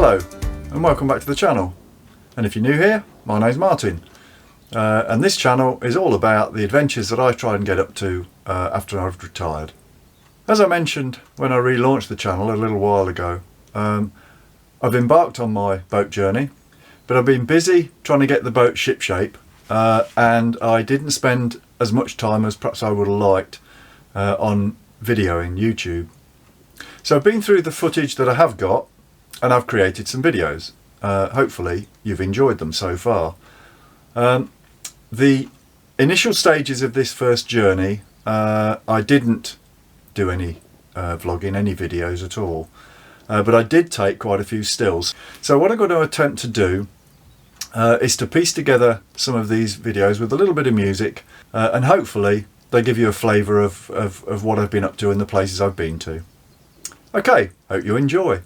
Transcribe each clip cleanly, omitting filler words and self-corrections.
Hello and welcome back to the channel, and if you're new here, my name's Martin, and this channel is all about the adventures that I try and get up to after I've retired. As I mentioned when I relaunched the channel a little while ago, I've embarked on my boat journey, but I've been busy trying to get the boat shipshape, and I didn't spend as much time as perhaps I would have liked on videoing YouTube. So I've been through the footage that I have got and I've created some videos. Hopefully you've enjoyed them so far. The initial stages of this first journey, I didn't do any vlogging, any videos at all, but I did take quite a few stills. So what I'm going to attempt to do is to piece together some of these videos with a little bit of music, and hopefully they give you a flavour of what I've been up to and the places I've been to. Okay, hope you enjoy.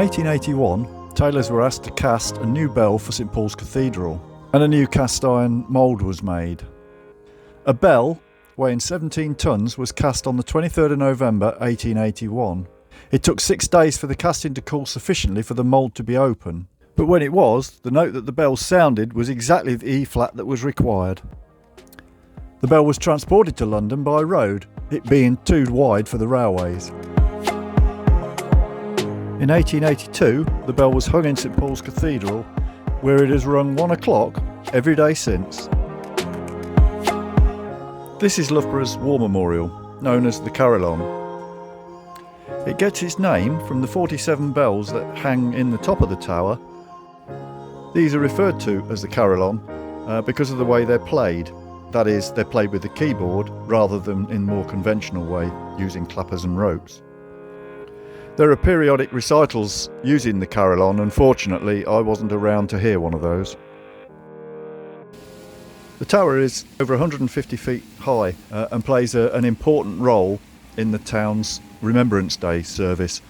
1881, tailors were asked to cast a new bell for St Paul's Cathedral, and a new cast iron mould was made. A bell weighing 17 tonnes was cast on the 23rd of November 1881. It took 6 days for the casting to cool sufficiently for the mould to be open, but when it was, the note that the bell sounded was exactly the E-flat that was required. The bell was transported to London by road, it being too wide for the railways. In 1882, the bell was hung in St Paul's Cathedral, where it has rung 1 o'clock every day since. This is Loughborough's war memorial, known as the Carillon. It gets its name from the 47 bells that hang in the top of the tower. These are referred to as the Carillon because of the way they're played. That is, they're played with the keyboard rather than in more conventional way, using clappers and ropes. There are periodic recitals using the Carillon. Unfortunately, I wasn't around to hear one of those. The tower is over 150 feet high and plays an important role in the town's Remembrance Day service.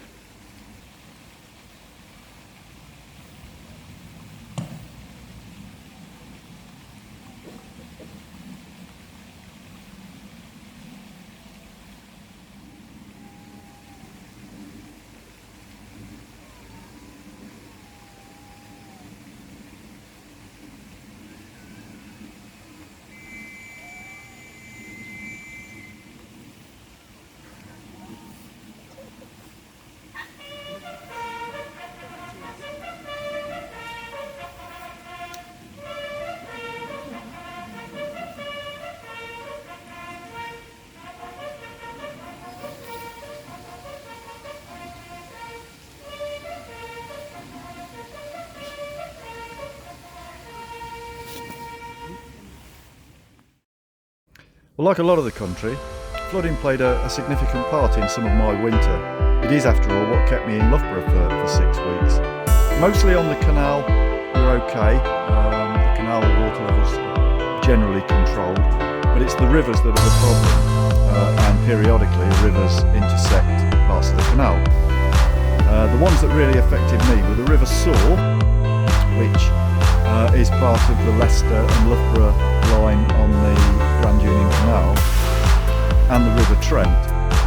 Well, like a lot of the country, flooding played a significant part in some of my winter. It is, after all, what kept me in Loughborough for 6 weeks. Mostly on the canal, we're okay. The canal water levels generally controlled, but it's the rivers that are the problem, and periodically rivers intersect parts of the canal. The ones that really affected me were the River Soar, which is part of the Leicester and Loughborough line on the Grand Union Canal, and the River Trent,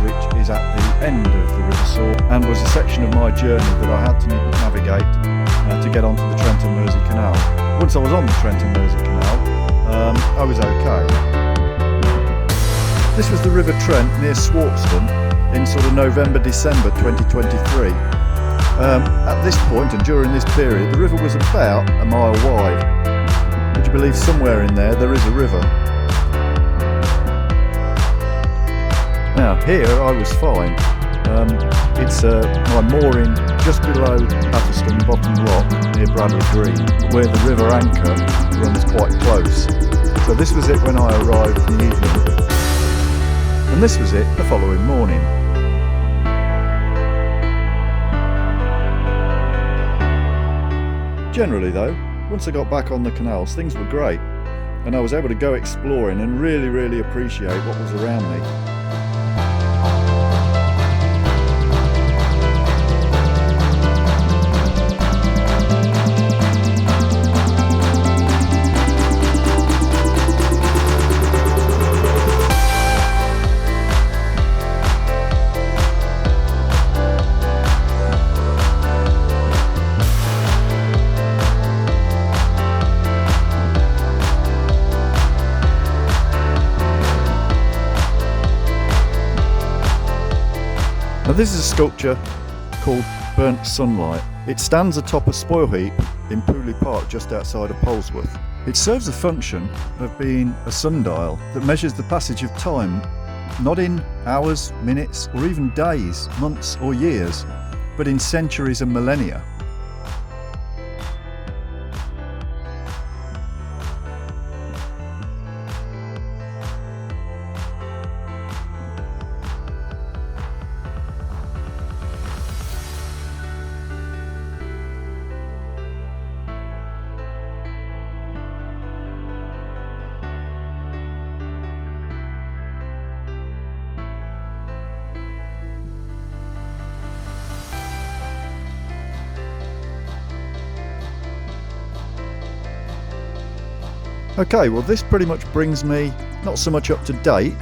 which is at the end of the River Soar and was a section of my journey that I had to navigate to get onto the Trent and Mersey Canal. Once I was on the Trent and Mersey Canal, I was okay. This was the River Trent near Swartston in sort of November-December 2023. At this point and during this period, the river was about a mile wide. Would you believe somewhere in there is a river? Now here I was fine. It's my mooring just below Atherstone Bottom Rock near Bradley Green, where the river Anchor runs quite close. So this was it when I arrived in the evening, and this was it the following morning. Generally though, once I got back on the canals, things were great, and I was able to go exploring and really appreciate what was around me. Now this is a sculpture called Burnt Sunlight. It stands atop a spoil heap in Pooley Park just outside of Polesworth. It serves the function of being a sundial that measures the passage of time, not in hours, minutes or even days, months or years, but in centuries and millennia. Okay, well this pretty much brings me not so much up to date,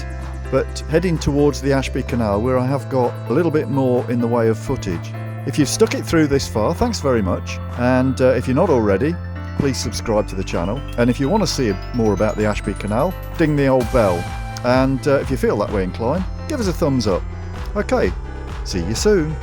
but heading towards the Ashby Canal, where I have got a little bit more in the way of footage. If you've stuck it through this far, thanks very much, and if you're not already, please subscribe to the channel, and if you want to see more about the Ashby Canal, ding the old bell, and if you feel that way inclined, give us a thumbs up. Okay, see you soon.